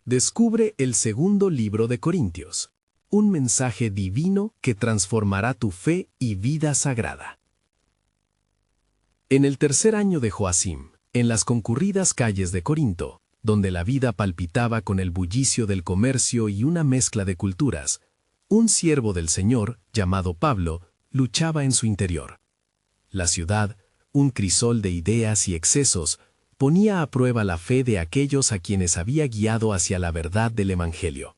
Descubre el segundo libro de Corintios, un mensaje divino que transformará tu fe y vida sagrada. En el tercer año de Joacim, en las concurridas calles de Corinto, donde la vida palpitaba con el bullicio del comercio y una mezcla de culturas, un siervo del Señor, llamado Pablo, luchaba en su interior. La ciudad, un crisol de ideas y excesos, ponía a prueba la fe de aquellos a quienes había guiado hacia la verdad del Evangelio.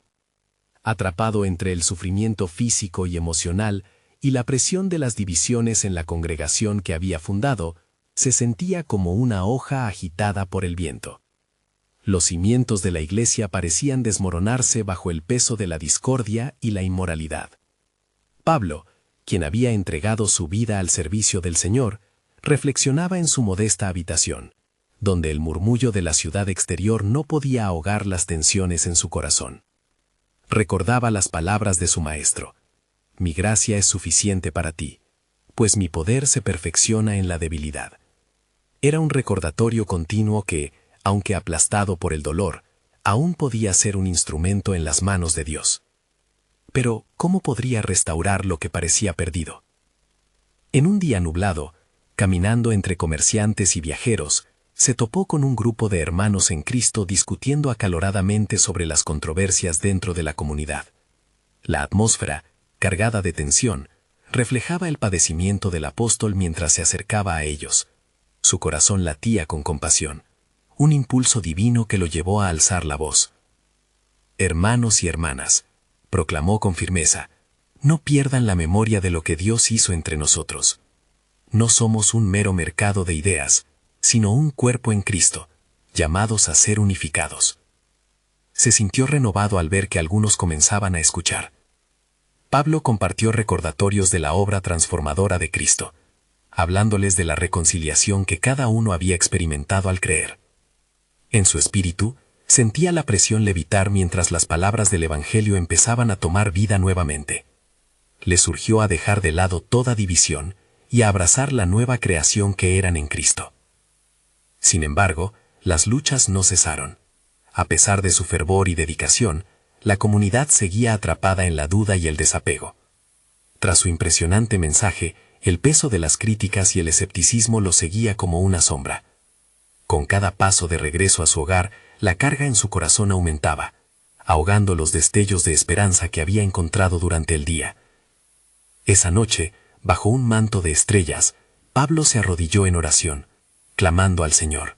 Atrapado entre el sufrimiento físico y emocional y la presión de las divisiones en la congregación que había fundado, se sentía como una hoja agitada por el viento. Los cimientos de la iglesia parecían desmoronarse bajo el peso de la discordia y la inmoralidad. Pablo, quien había entregado su vida al servicio del Señor, reflexionaba en su modesta habitación, donde el murmullo de la ciudad exterior no podía ahogar las tensiones en su corazón. Recordaba las palabras de su maestro: «Mi gracia es suficiente para ti, pues mi poder se perfecciona en la debilidad». Era un recordatorio continuo que, aunque aplastado por el dolor, aún podía ser un instrumento en las manos de Dios. Pero, ¿cómo podría restaurar lo que parecía perdido? En un día nublado, caminando entre comerciantes y viajeros, se topó con un grupo de hermanos en Cristo discutiendo acaloradamente sobre las controversias dentro de la comunidad. La atmósfera, cargada de tensión, reflejaba el padecimiento del apóstol mientras se acercaba a ellos. Su corazón latía con compasión, un impulso divino que lo llevó a alzar la voz. «Hermanos y hermanas», proclamó con firmeza, «no pierdan la memoria de lo que Dios hizo entre nosotros. No somos un mero mercado de ideas, sino un cuerpo en Cristo, llamados a ser unificados». Se sintió renovado al ver que algunos comenzaban a escuchar. Pablo compartió recordatorios de la obra transformadora de Cristo, hablándoles de la reconciliación que cada uno había experimentado al creer. En su espíritu, sentía la presión levitar mientras las palabras del Evangelio empezaban a tomar vida nuevamente. Le surgió a dejar de lado toda división y a abrazar la nueva creación que eran en Cristo. Sin embargo, las luchas no cesaron. A pesar de su fervor y dedicación, la comunidad seguía atrapada en la duda y el desapego. Tras su impresionante mensaje, el peso de las críticas y el escepticismo lo seguía como una sombra. Con cada paso de regreso a su hogar, la carga en su corazón aumentaba, ahogando los destellos de esperanza que había encontrado durante el día. Esa noche, bajo un manto de estrellas, Pablo se arrodilló en oración, clamando al Señor.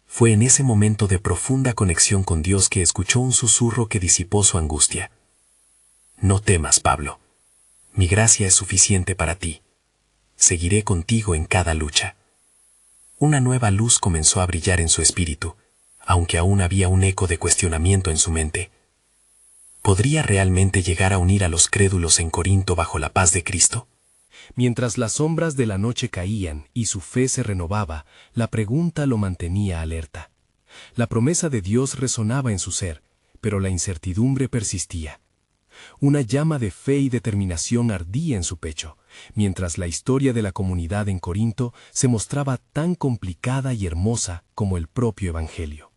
Fue en ese momento de profunda conexión con Dios que escuchó un susurro que disipó su angustia. «No temas, Pablo. Mi gracia es suficiente para ti. Seguiré contigo en cada lucha». Una nueva luz comenzó a brillar en su espíritu, aunque aún había un eco de cuestionamiento en su mente. ¿Podría realmente llegar a unir a los crédulos en Corinto bajo la paz de Cristo? Mientras las sombras de la noche caían y su fe se renovaba, la pregunta lo mantenía alerta. La promesa de Dios resonaba en su ser, pero la incertidumbre persistía. Una llama de fe y determinación ardía en su pecho, mientras la historia de la comunidad en Corinto se mostraba tan complicada y hermosa como el propio Evangelio.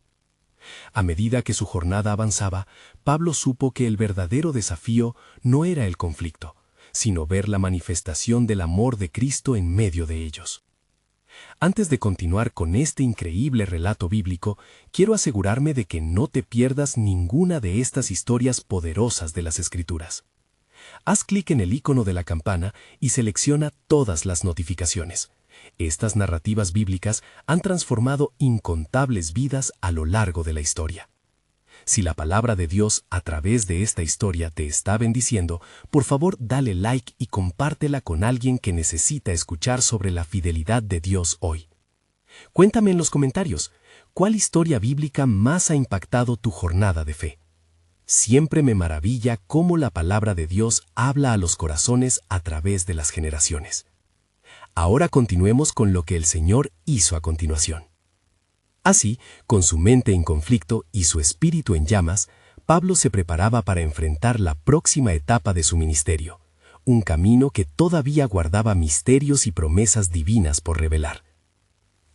A medida que su jornada avanzaba, Pablo supo que el verdadero desafío no era el conflicto, sino ver la manifestación del amor de Cristo en medio de ellos. Antes de continuar con este increíble relato bíblico, quiero asegurarme de que no te pierdas ninguna de estas historias poderosas de las Escrituras. Haz clic en el icono de la campana y selecciona todas las notificaciones. Estas narrativas bíblicas han transformado incontables vidas a lo largo de la historia. Si la palabra de Dios a través de esta historia te está bendiciendo, por favor dale like y compártela con alguien que necesita escuchar sobre la fidelidad de Dios hoy. Cuéntame en los comentarios, ¿cuál historia bíblica más ha impactado tu jornada de fe? Siempre me maravilla cómo la palabra de Dios habla a los corazones a través de las generaciones. Ahora continuemos con lo que el Señor hizo a continuación. Así, con su mente en conflicto y su espíritu en llamas, Pablo se preparaba para enfrentar la próxima etapa de su ministerio, un camino que todavía guardaba misterios y promesas divinas por revelar.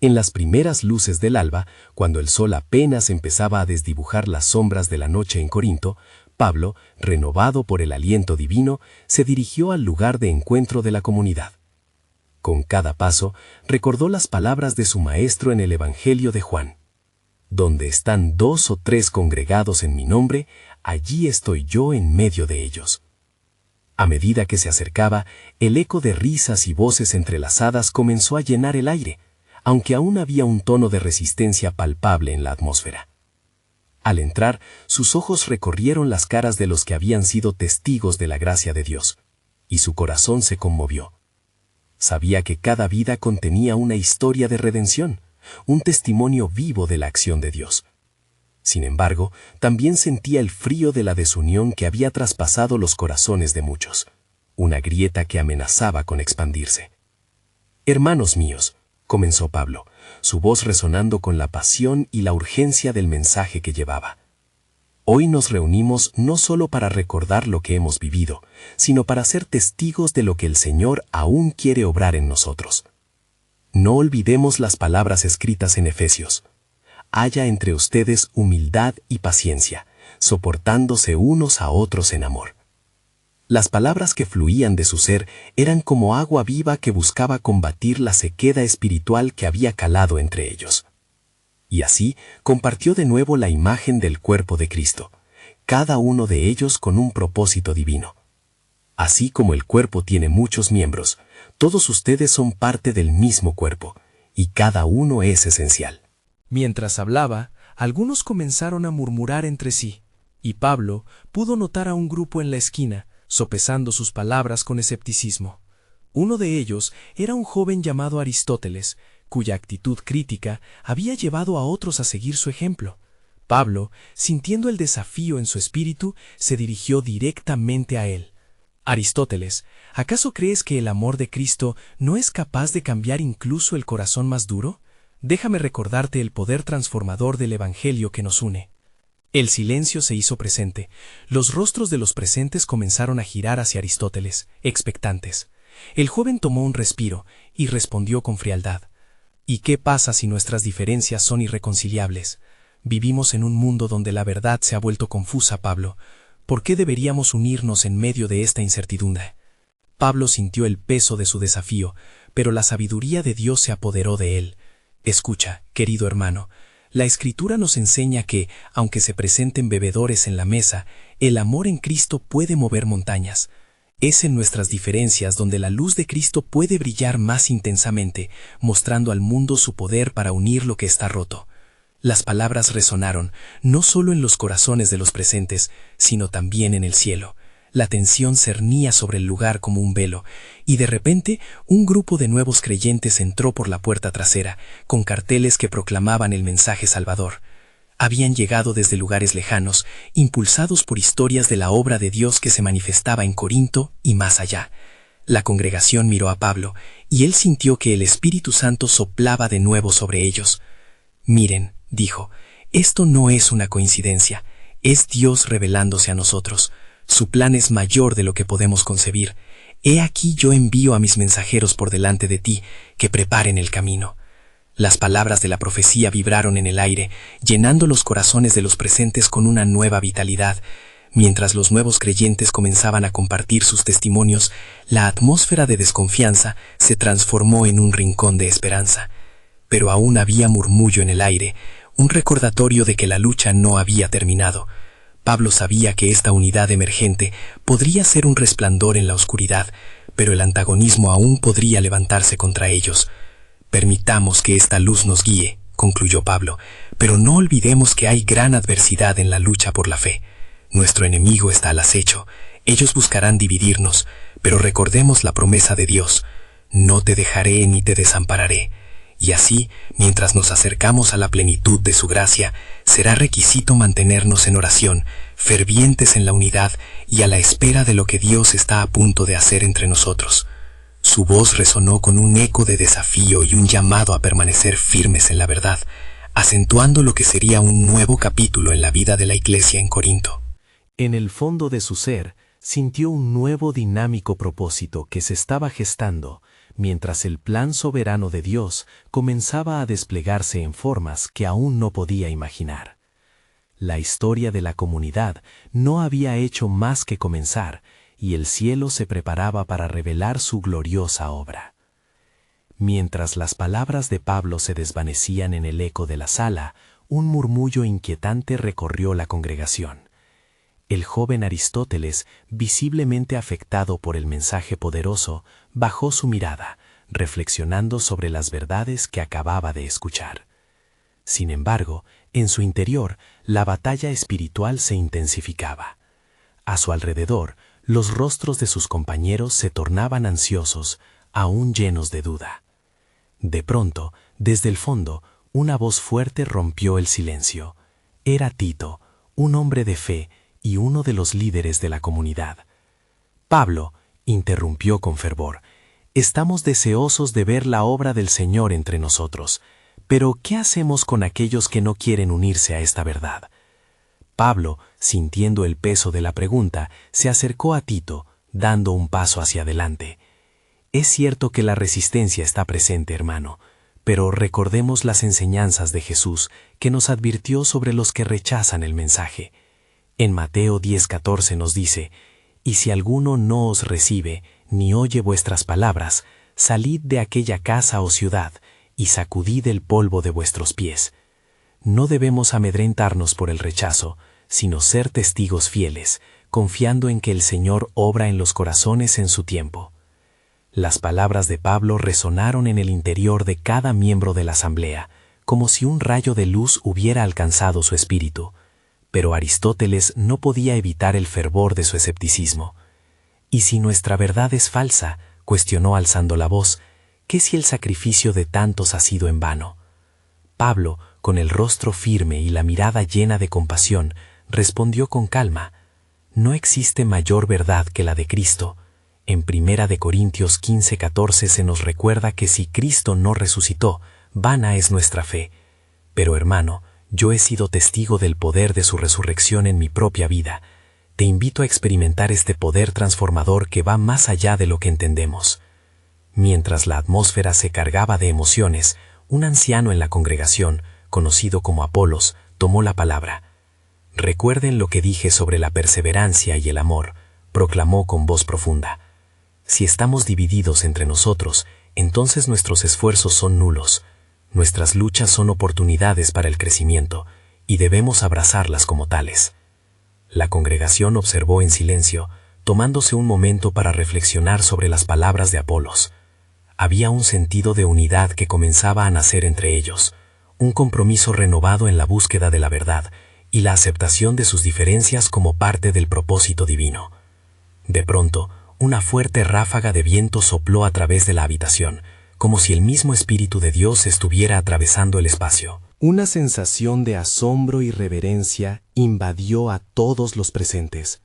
En las primeras luces del alba, cuando el sol apenas empezaba a desdibujar las sombras de la noche en Corinto, Pablo, renovado por el aliento divino, se dirigió al lugar de encuentro de la comunidad. Con cada paso, recordó las palabras de su maestro en el Evangelio de Juan. Donde están 2 o 3 congregados en mi nombre, allí estoy yo en medio de ellos. A medida que se acercaba, el eco de risas y voces entrelazadas comenzó a llenar el aire, aunque aún había un tono de resistencia palpable en la atmósfera. Al entrar, sus ojos recorrieron las caras de los que habían sido testigos de la gracia de Dios, y su corazón se conmovió. Sabía que cada vida contenía una historia de redención, un testimonio vivo de la acción de Dios. Sin embargo, también sentía el frío de la desunión que había traspasado los corazones de muchos, una grieta que amenazaba con expandirse. «Hermanos míos», comenzó Pablo, su voz resonando con la pasión y la urgencia del mensaje que llevaba. «Hoy nos reunimos no solo para recordar lo que hemos vivido, sino para ser testigos de lo que el Señor aún quiere obrar en nosotros. No olvidemos las palabras escritas en Efesios. Haya entre ustedes humildad y paciencia, soportándose unos a otros en amor». Las palabras que fluían de su ser eran como agua viva que buscaba combatir la sequedad espiritual que había calado entre ellos. Y así compartió de nuevo la imagen del cuerpo de Cristo, cada uno de ellos con un propósito divino. Así como el cuerpo tiene muchos miembros, todos ustedes son parte del mismo cuerpo, y cada uno es esencial. Mientras hablaba, algunos comenzaron a murmurar entre sí, y Pablo pudo notar a un grupo en la esquina, sopesando sus palabras con escepticismo. Uno de ellos era un joven llamado Aristóteles, cuya actitud crítica había llevado a otros a seguir su ejemplo. Pablo, sintiendo el desafío en su espíritu, se dirigió directamente a él. «Aristóteles, ¿acaso crees que el amor de Cristo no es capaz de cambiar incluso el corazón más duro? Déjame recordarte el poder transformador del Evangelio que nos une». El silencio se hizo presente. Los rostros de los presentes comenzaron a girar hacia Aristóteles, expectantes. El joven tomó un respiro y respondió con frialdad. «¿Y qué pasa si nuestras diferencias son irreconciliables? Vivimos en un mundo donde la verdad se ha vuelto confusa, Pablo. ¿Por qué deberíamos unirnos en medio de esta incertidumbre?» Pablo sintió el peso de su desafío, pero la sabiduría de Dios se apoderó de él. «Escucha, querido hermano. La Escritura nos enseña que, aunque se presenten bebedores en la mesa, el amor en Cristo puede mover montañas. Es en nuestras diferencias donde la luz de Cristo puede brillar más intensamente, mostrando al mundo su poder para unir lo que está roto». Las palabras resonaron, no solo en los corazones de los presentes, sino también en el cielo. La tensión cernía sobre el lugar como un velo, y de repente un grupo de nuevos creyentes entró por la puerta trasera, con carteles que proclamaban el mensaje salvador. Habían llegado desde lugares lejanos, impulsados por historias de la obra de Dios que se manifestaba en Corinto y más allá. La congregación miró a Pablo, y él sintió que el Espíritu Santo soplaba de nuevo sobre ellos. «Miren», dijo, «esto no es una coincidencia, es Dios revelándose a nosotros. Su plan es mayor de lo que podemos concebir. He aquí yo envío a mis mensajeros por delante de ti, que preparen el camino». Las palabras de la profecía vibraron en el aire, llenando los corazones de los presentes con una nueva vitalidad. Mientras los nuevos creyentes comenzaban a compartir sus testimonios, la atmósfera de desconfianza se transformó en un rincón de esperanza. Pero aún había murmullo en el aire, un recordatorio de que la lucha no había terminado. Pablo sabía que esta unidad emergente podría ser un resplandor en la oscuridad, pero el antagonismo aún podría levantarse contra ellos. «Permitamos que esta luz nos guíe», concluyó Pablo, «pero no olvidemos que hay gran adversidad en la lucha por la fe. Nuestro enemigo está al acecho. Ellos buscarán dividirnos, pero recordemos la promesa de Dios: «No te dejaré ni te desampararé». Y así, mientras nos acercamos a la plenitud de su gracia, será requisito mantenernos en oración, fervientes en la unidad y a la espera de lo que Dios está a punto de hacer entre nosotros». Su voz resonó con un eco de desafío y un llamado a permanecer firmes en la verdad, acentuando lo que sería un nuevo capítulo en la vida de la iglesia en Corinto. En el fondo de su ser, sintió un nuevo dinámico propósito que se estaba gestando, mientras el plan soberano de Dios comenzaba a desplegarse en formas que aún no podía imaginar. La historia de la comunidad no había hecho más que comenzar, y el cielo se preparaba para revelar su gloriosa obra. Mientras las palabras de Pablo se desvanecían en el eco de la sala, un murmullo inquietante recorrió la congregación. El joven Aristóteles, visiblemente afectado por el mensaje poderoso, bajó su mirada, reflexionando sobre las verdades que acababa de escuchar. Sin embargo, en su interior, la batalla espiritual se intensificaba. A su alrededor, los rostros de sus compañeros se tornaban ansiosos, aún llenos de duda. De pronto, desde el fondo, una voz fuerte rompió el silencio. Era Tito, un hombre de fe y uno de los líderes de la comunidad. Pablo, interrumpió con fervor, estamos deseosos de ver la obra del Señor entre nosotros, pero ¿qué hacemos con aquellos que no quieren unirse a esta verdad? Pablo, sintiendo el peso de la pregunta, se acercó a Tito, dando un paso hacia adelante. Es cierto que la resistencia está presente, hermano, pero recordemos las enseñanzas de Jesús que nos advirtió sobre los que rechazan el mensaje. En Mateo 10:14 nos dice, «Y si alguno no os recibe, ni oye vuestras palabras, salid de aquella casa o ciudad, y sacudid el polvo de vuestros pies». No debemos amedrentarnos por el rechazo, sino ser testigos fieles, confiando en que el Señor obra en los corazones en su tiempo. Las palabras de Pablo resonaron en el interior de cada miembro de la asamblea, como si un rayo de luz hubiera alcanzado su espíritu. Pero Aristóteles no podía evitar el fervor de su escepticismo. «¿Y si nuestra verdad es falsa?», cuestionó alzando la voz, «¿qué si el sacrificio de tantos ha sido en vano?». Pablo, con el rostro firme y la mirada llena de compasión, respondió con calma, «No existe mayor verdad que la de Cristo». En 1 Corintios 15:14 se nos recuerda que si Cristo no resucitó, vana es nuestra fe. Pero hermano, yo he sido testigo del poder de su resurrección en mi propia vida. Te invito a experimentar este poder transformador que va más allá de lo que entendemos. Mientras la atmósfera se cargaba de emociones, un anciano en la congregación, conocido como Apolos, tomó la palabra. «Recuerden lo que dije sobre la perseverancia y el amor», proclamó con voz profunda. «Si estamos divididos entre nosotros, entonces nuestros esfuerzos son nulos. Nuestras luchas son oportunidades para el crecimiento, y debemos abrazarlas como tales». La congregación observó en silencio, tomándose un momento para reflexionar sobre las palabras de Apolos. Había un sentido de unidad que comenzaba a nacer entre ellos, un compromiso renovado en la búsqueda de la verdad y la aceptación de sus diferencias como parte del propósito divino. De pronto, una fuerte ráfaga de viento sopló a través de la habitación, como si el mismo Espíritu de Dios estuviera atravesando el espacio. Una sensación de asombro y reverencia invadió a todos los presentes.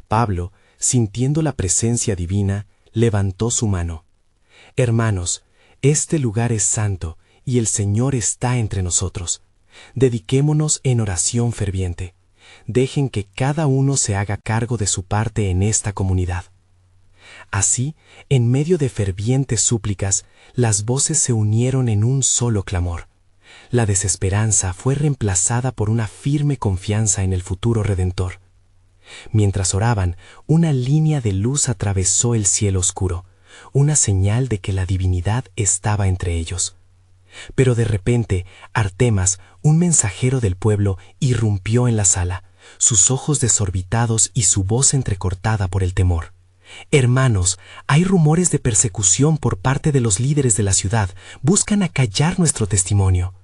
Pablo, sintiendo la presencia divina, levantó su mano. «Hermanos, este lugar es santo y el Señor está entre nosotros. Dediquémonos en oración ferviente. Dejen que cada uno se haga cargo de su parte en esta comunidad». Así, en medio de fervientes súplicas, las voces se unieron en un solo clamor. La desesperanza fue reemplazada por una firme confianza en el futuro Redentor. Mientras oraban, una línea de luz atravesó el cielo oscuro, una señal de que la divinidad estaba entre ellos. Pero de repente, Artemas, un mensajero del pueblo, irrumpió en la sala, sus ojos desorbitados y su voz entrecortada por el temor. «Hermanos, hay rumores de persecución por parte de los líderes de la ciudad. Buscan acallar nuestro testimonio».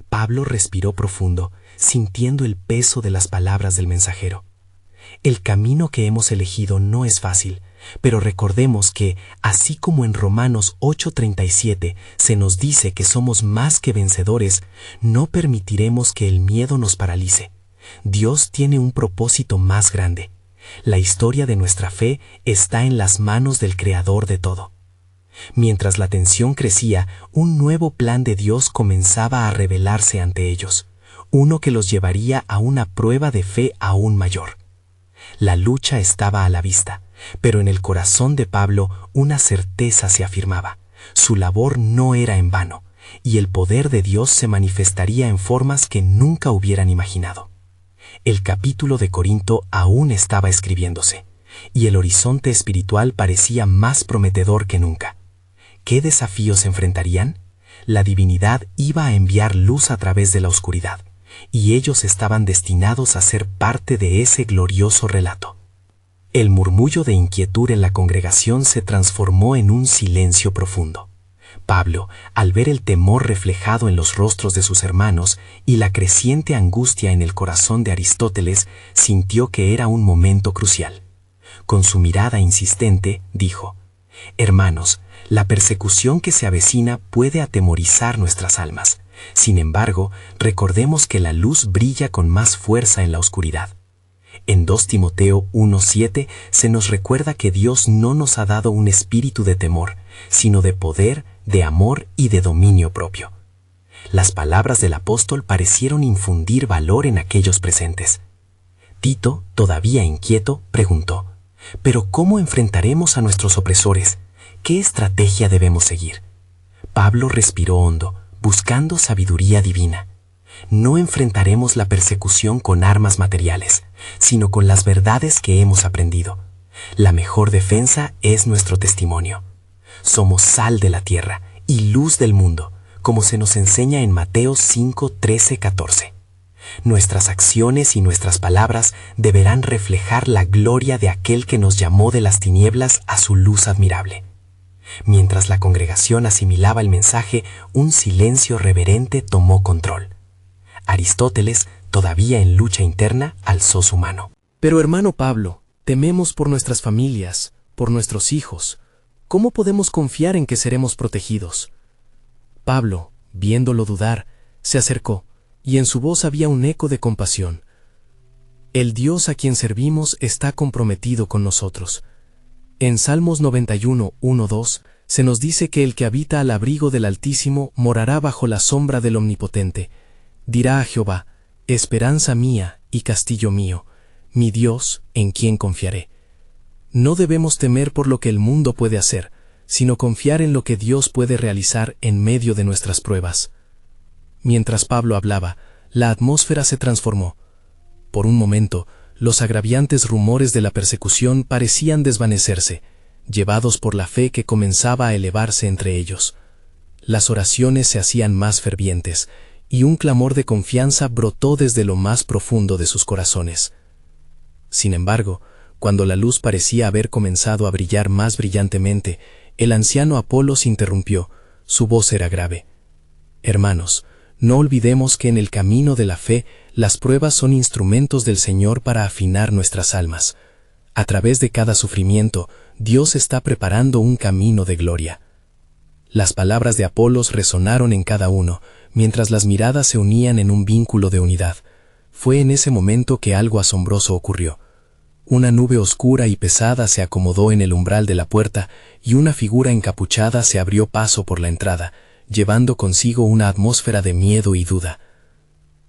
Pablo respiró profundo, sintiendo el peso de las palabras del mensajero. «El camino que hemos elegido no es fácil, pero recordemos que, así como en Romanos 8:37 se nos dice que somos más que vencedores, no permitiremos que el miedo nos paralice. Dios tiene un propósito más grande. La historia de nuestra fe está en las manos del Creador de todo». Mientras la tensión crecía, un nuevo plan de Dios comenzaba a revelarse ante ellos, uno que los llevaría a una prueba de fe aún mayor. La lucha estaba a la vista, Pero en el corazón de Pablo una certeza se afirmaba: su labor no era en vano, y el poder de Dios se manifestaría en formas que nunca hubieran imaginado. El capítulo de Corinto aún estaba escribiéndose, y el horizonte espiritual parecía más prometedor que nunca. ¿Qué desafíos se enfrentarían? La divinidad iba a enviar luz a través de la oscuridad, y ellos estaban destinados a ser parte de ese glorioso relato. El murmullo de inquietud en la congregación se transformó en un silencio profundo. Pablo, al ver el temor reflejado en los rostros de sus hermanos y la creciente angustia en el corazón de Aristóteles, sintió que era un momento crucial. Con su mirada insistente, dijo: «Hermanos, la persecución que se avecina puede atemorizar nuestras almas. Sin embargo, recordemos que la luz brilla con más fuerza en la oscuridad». En 2 Timoteo 1:7 se nos recuerda que Dios no nos ha dado un espíritu de temor, sino de poder, de amor y de dominio propio. Las palabras del apóstol parecieron infundir valor en aquellos presentes. Tito, todavía inquieto, preguntó: «¿Pero cómo enfrentaremos a nuestros opresores? ¿Qué estrategia debemos seguir?». Pablo respiró hondo, buscando sabiduría divina. No enfrentaremos la persecución con armas materiales, sino con las verdades que hemos aprendido. La mejor defensa es nuestro testimonio. Somos sal de la tierra y luz del mundo, como se nos enseña en Mateo 5:13-14. Nuestras acciones y nuestras palabras deberán reflejar la gloria de aquel que nos llamó de las tinieblas a su luz admirable. Mientras la congregación asimilaba el mensaje, un silencio reverente tomó control. Aristóteles, todavía en lucha interna, alzó su mano. «Pero hermano Pablo, tememos por nuestras familias, por nuestros hijos. ¿Cómo podemos confiar en que seremos protegidos?». Pablo, viéndolo dudar, se acercó, y en su voz había un eco de compasión. «El Dios a quien servimos está comprometido con nosotros». En Salmos 91:1-2 se nos dice que el que habita al abrigo del Altísimo morará bajo la sombra del Omnipotente. Dirá a Jehová: «Esperanza mía y castillo mío, mi Dios, en quien confiaré». No debemos temer por lo que el mundo puede hacer, sino confiar en lo que Dios puede realizar en medio de nuestras pruebas. Mientras Pablo hablaba, la atmósfera se transformó. Por un momento, los agraviantes rumores de la persecución parecían desvanecerse, llevados por la fe que comenzaba a elevarse entre ellos. Las oraciones se hacían más fervientes, y un clamor de confianza brotó desde lo más profundo de sus corazones. Sin embargo, cuando la luz parecía haber comenzado a brillar más brillantemente, el anciano Apolos interrumpió. Su voz era grave: «Hermanos, no olvidemos que en el camino de la fe las pruebas son instrumentos del Señor para afinar nuestras almas. A través de cada sufrimiento, Dios está preparando un camino de gloria». Las palabras de Apolos resonaron en cada uno, mientras las miradas se unían en un vínculo de unidad. Fue en ese momento que algo asombroso ocurrió. Una nube oscura y pesada se acomodó en el umbral de la puerta y una figura encapuchada se abrió paso por la entrada, llevando consigo una atmósfera de miedo y duda.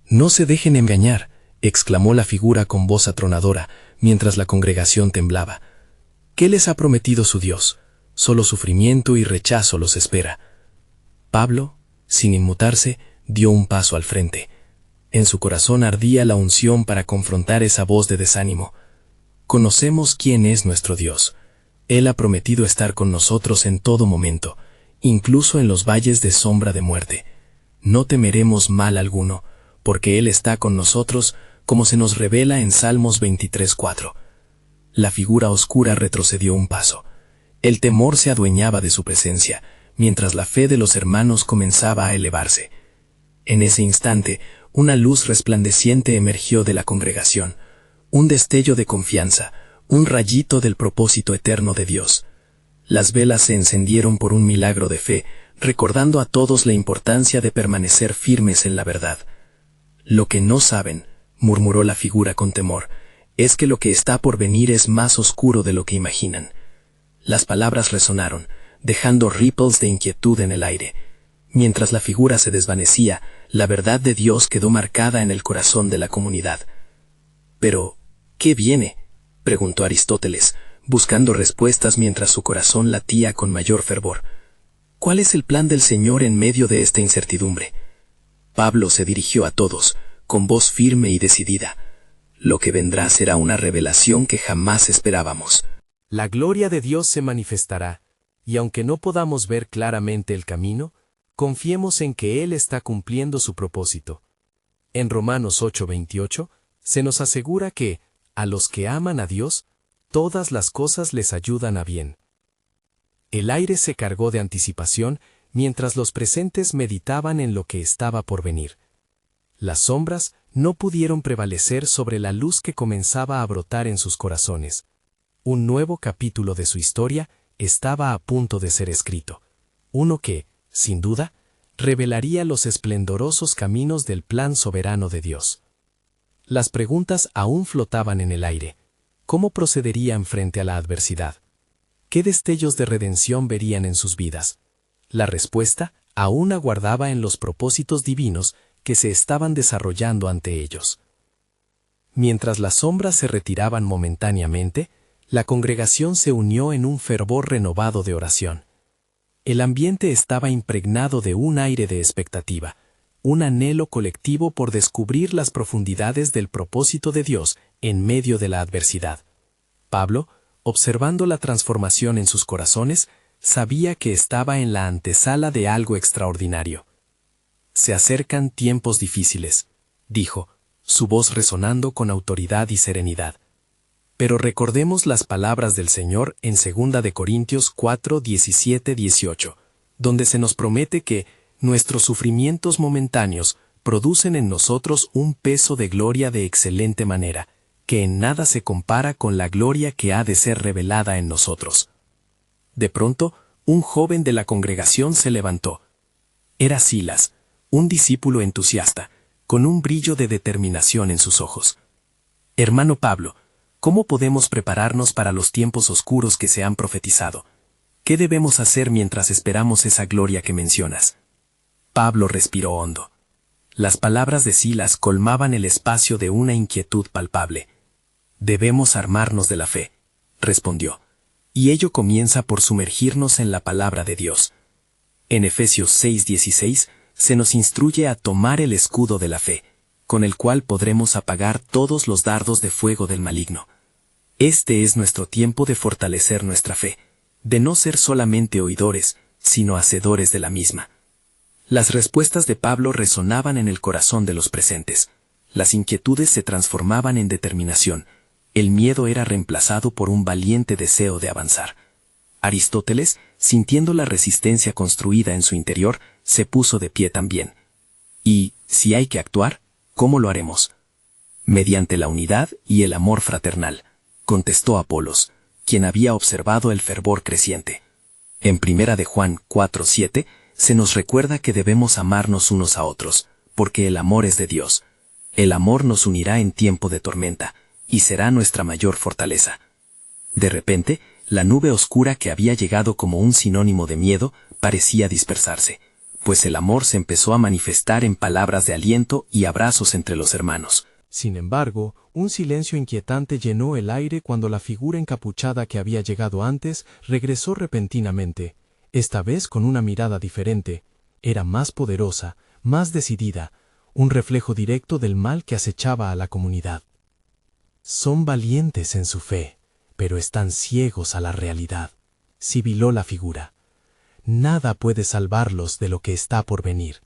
«No se dejen engañar», exclamó la figura con voz atronadora, mientras la congregación temblaba. «¿Qué les ha prometido su Dios? Solo sufrimiento y rechazo los espera». Pablo, sin inmutarse, dio un paso al frente. En su corazón ardía la unción para confrontar esa voz de desánimo. Conocemos quién es nuestro Dios. Él ha prometido estar con nosotros en todo momento, incluso en los valles de sombra de muerte. No temeremos mal alguno, porque Él está con nosotros, como se nos revela en Salmos 23:4. La figura oscura retrocedió un paso. El temor se adueñaba de su presencia, mientras la fe de los hermanos comenzaba a elevarse. En ese instante, una luz resplandeciente emergió de la congregación, un destello de confianza, un rayito del propósito eterno de Dios. Las velas se encendieron por un milagro de fe, recordando a todos la importancia de permanecer firmes en la verdad. «Lo que no saben», murmuró la figura con temor, «es que lo que está por venir es más oscuro de lo que imaginan». Las palabras resonaron, dejando ripples de inquietud en el aire. Mientras la figura se desvanecía, la verdad de Dios quedó marcada en el corazón de la comunidad. «¿Pero qué viene?», preguntó Aristóteles, buscando respuestas mientras su corazón latía con mayor fervor. ¿Cuál es el plan del Señor en medio de esta incertidumbre? Pablo se dirigió a todos, con voz firme y decidida. Lo que vendrá será una revelación que jamás esperábamos. La gloria de Dios se manifestará, y aunque no podamos ver claramente el camino, confiemos en que Él está cumpliendo su propósito. En Romanos 8:28, se nos asegura que, a los que aman a Dios, todas las cosas les ayudan a bien. El aire se cargó de anticipación mientras los presentes meditaban en lo que estaba por venir. Las sombras no pudieron prevalecer sobre la luz que comenzaba a brotar en sus corazones. Un nuevo capítulo de su historia estaba a punto de ser escrito, uno que, sin duda, revelaría los esplendorosos caminos del plan soberano de Dios. Las preguntas aún flotaban en el aire. ¿Cómo procederían frente a la adversidad? ¿Qué destellos de redención verían en sus vidas? La respuesta aún aguardaba en los propósitos divinos que se estaban desarrollando ante ellos. Mientras las sombras se retiraban momentáneamente, la congregación se unió en un fervor renovado de oración. El ambiente estaba impregnado de un aire de expectativa, un anhelo colectivo por descubrir las profundidades del propósito de Dios en medio de la adversidad. Pablo, observando la transformación en sus corazones, sabía que estaba en la antesala de algo extraordinario. Se acercan tiempos difíciles, dijo, su voz resonando con autoridad y serenidad. Pero recordemos las palabras del Señor en 2 de Corintios 4, 17, 18, donde se nos promete que nuestros sufrimientos momentáneos producen en nosotros un peso de gloria de excelente manera, que en nada se compara con la gloria que ha de ser revelada en nosotros. De pronto, un joven de la congregación se levantó. Era Silas, un discípulo entusiasta, con un brillo de determinación en sus ojos. Hermano Pablo, ¿cómo podemos prepararnos para los tiempos oscuros que se han profetizado? ¿Qué debemos hacer mientras esperamos esa gloria que mencionas? Pablo respiró hondo. Las palabras de Silas colmaban el espacio de una inquietud palpable. Debemos armarnos de la fe, respondió, y ello comienza por sumergirnos en la palabra de Dios. En Efesios 6:16 se nos instruye a tomar el escudo de la fe, con el cual podremos apagar todos los dardos de fuego del maligno. Este es nuestro tiempo de fortalecer nuestra fe, de no ser solamente oidores, sino hacedores de la misma. Las respuestas de Pablo resonaban en el corazón de los presentes. Las inquietudes se transformaban en determinación. El miedo era reemplazado por un valiente deseo de avanzar. Aristóteles, sintiendo la resistencia construida en su interior, se puso de pie también. Y, si hay que actuar, ¿cómo lo haremos? Mediante la unidad y el amor fraternal, contestó Apolos, quien había observado el fervor creciente. En 1 de Juan 4:7 se nos recuerda que debemos amarnos unos a otros, porque el amor es de Dios. El amor nos unirá en tiempo de tormenta, y será nuestra mayor fortaleza. De repente, la nube oscura que había llegado como un sinónimo de miedo parecía dispersarse, pues el amor se empezó a manifestar en palabras de aliento y abrazos entre los hermanos. Sin embargo, un silencio inquietante llenó el aire cuando la figura encapuchada que había llegado antes regresó repentinamente, esta vez con una mirada diferente. Era más poderosa, más decidida, un reflejo directo del mal que acechaba a la comunidad. Son valientes en su fe, pero están ciegos a la realidad, sibiló la figura. Nada puede salvarlos de lo que está por venir.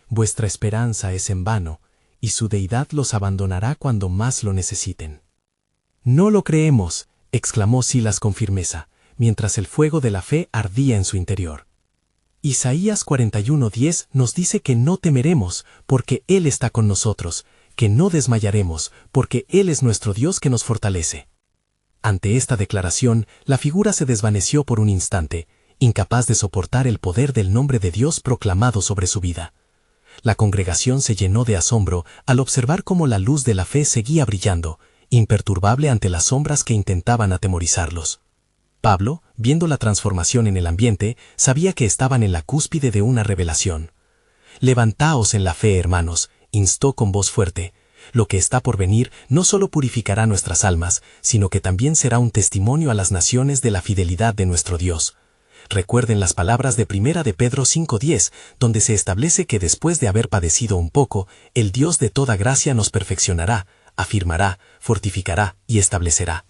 Vuestra esperanza es en vano, y su deidad los abandonará cuando más lo necesiten. No lo creemos, exclamó Silas con firmeza, mientras el fuego de la fe ardía en su interior. Isaías 41:10 nos dice que no temeremos, porque Él está con nosotros, que no desmayaremos, porque Él es nuestro Dios que nos fortalece. Ante esta declaración, la figura se desvaneció por un instante, incapaz de soportar el poder del nombre de Dios proclamado sobre su vida. La congregación se llenó de asombro al observar cómo la luz de la fe seguía brillando, imperturbable ante las sombras que intentaban atemorizarlos. Pablo, viendo la transformación en el ambiente, sabía que estaban en la cúspide de una revelación. «Levantaos en la fe, hermanos», instó con voz fuerte, Lo que está por venir no solo purificará nuestras almas, sino que también será un testimonio a las naciones de la fidelidad de nuestro Dios. Recuerden las palabras de 1 de Pedro 5:10, donde se establece que después de haber padecido un poco, el Dios de toda gracia nos perfeccionará, afirmará, fortificará y establecerá.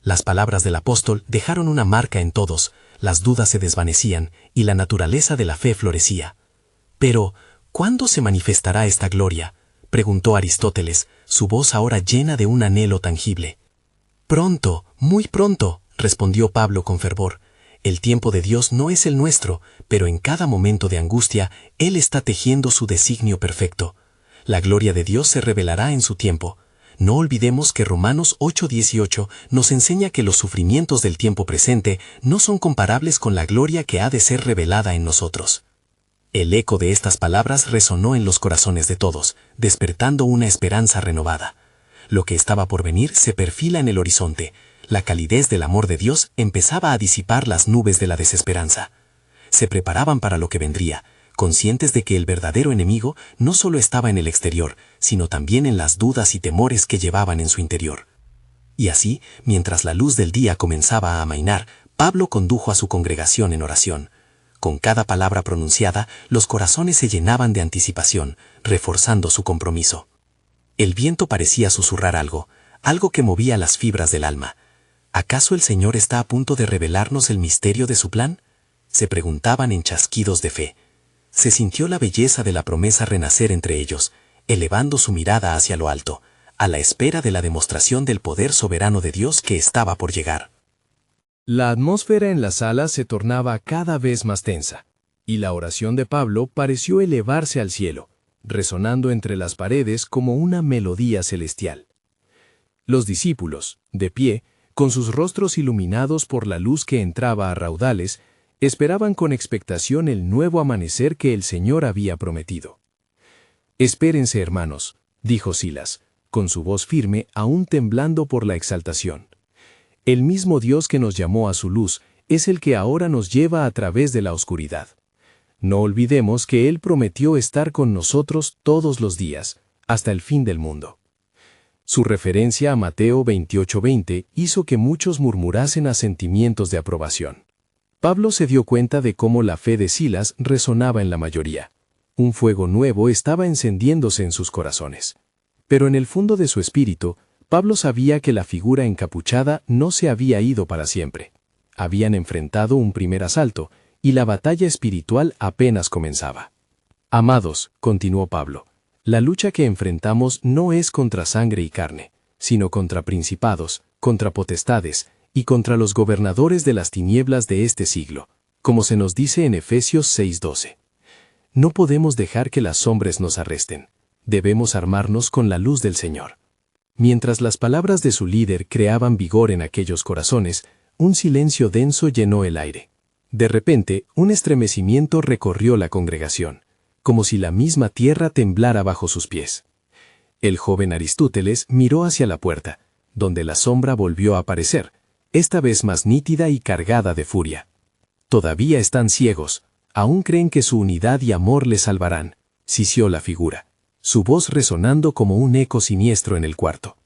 Las palabras del apóstol dejaron una marca en todos, las dudas se desvanecían y la naturaleza de la fe florecía. Pero, ¿cuándo se manifestará esta gloria?, preguntó Aristóteles, su voz ahora llena de un anhelo tangible. Pronto, muy pronto, respondió Pablo con fervor. El tiempo de Dios no es el nuestro, pero en cada momento de angustia, Él está tejiendo su designio perfecto. La gloria de Dios se revelará en su tiempo. No olvidemos que Romanos 8:18 nos enseña que los sufrimientos del tiempo presente no son comparables con la gloria que ha de ser revelada en nosotros. El eco de estas palabras resonó en los corazones de todos, despertando una esperanza renovada. Lo que estaba por venir se perfila en el horizonte. La calidez del amor de Dios empezaba a disipar las nubes de la desesperanza. Se preparaban para lo que vendría, conscientes de que el verdadero enemigo no solo estaba en el exterior, sino también en las dudas y temores que llevaban en su interior. Y así, mientras la luz del día comenzaba a amainar, Pablo condujo a su congregación en oración. Con cada palabra pronunciada, los corazones se llenaban de anticipación, reforzando su compromiso. El viento parecía susurrar algo que movía las fibras del alma. ¿Acaso el Señor está a punto de revelarnos el misterio de su plan?, se preguntaban en chasquidos de fe. Se sintió la belleza de la promesa renacer entre ellos, elevando su mirada hacia lo alto, a la espera de la demostración del poder soberano de Dios que estaba por llegar. La atmósfera en la sala se tornaba cada vez más tensa, y la oración de Pablo pareció elevarse al cielo, resonando entre las paredes como una melodía celestial. Los discípulos, de pie, con sus rostros iluminados por la luz que entraba a raudales, esperaban con expectación el nuevo amanecer que el Señor había prometido. «Espérense, hermanos», dijo Silas, con su voz firme aún temblando por la exaltación. El mismo Dios que nos llamó a su luz es el que ahora nos lleva a través de la oscuridad. No olvidemos que Él prometió estar con nosotros todos los días, hasta el fin del mundo. Su referencia a Mateo 28:20 hizo que muchos murmurasen asentimientos de aprobación. Pablo se dio cuenta de cómo la fe de Silas resonaba en la mayoría. Un fuego nuevo estaba encendiéndose en sus corazones. Pero en el fondo de su espíritu, Pablo sabía que la figura encapuchada no se había ido para siempre. Habían enfrentado un primer asalto, y la batalla espiritual apenas comenzaba. «Amados», continuó Pablo, «la lucha que enfrentamos no es contra sangre y carne, sino contra principados, contra potestades, y contra los gobernadores de las tinieblas de este siglo, como se nos dice en Efesios 6:12. No podemos dejar que las sombras nos arresten. Debemos armarnos con la luz del Señor». Mientras las palabras de su líder creaban vigor en aquellos corazones, un silencio denso llenó el aire. De repente, un estremecimiento recorrió la congregación, como si la misma tierra temblara bajo sus pies. El joven Aristóteles miró hacia la puerta, donde la sombra volvió a aparecer, esta vez más nítida y cargada de furia. «Todavía están ciegos, aún creen que su unidad y amor les salvarán», sisió la figura, su voz resonando como un eco siniestro en el cuarto.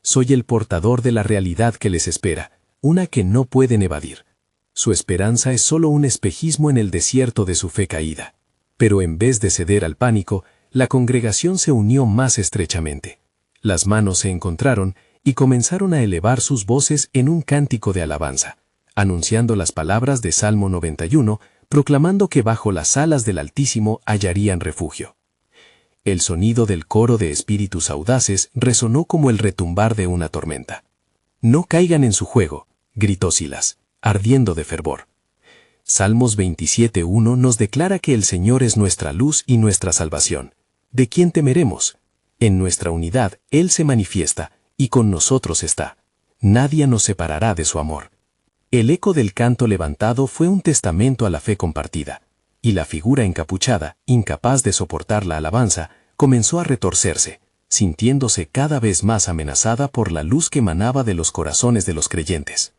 «Soy el portador de la realidad que les espera, una que no pueden evadir. Su esperanza es solo un espejismo en el desierto de su fe caída». Pero en vez de ceder al pánico, la congregación se unió más estrechamente. Las manos se encontraron y comenzaron a elevar sus voces en un cántico de alabanza, anunciando las palabras de Salmo 91, proclamando que bajo las alas del Altísimo hallarían refugio. El sonido del coro de espíritus audaces resonó como el retumbar de una tormenta. «No caigan en su juego», gritó Silas, ardiendo de fervor. Salmos 27:1 nos declara que el Señor es nuestra luz y nuestra salvación. ¿De quién temeremos? En nuestra unidad Él se manifiesta, y con nosotros está. Nadie nos separará de su amor. El eco del canto levantado fue un testamento a la fe compartida, y la figura encapuchada, incapaz de soportar la alabanza, comenzó a retorcerse, sintiéndose cada vez más amenazada por la luz que emanaba de los corazones de los creyentes.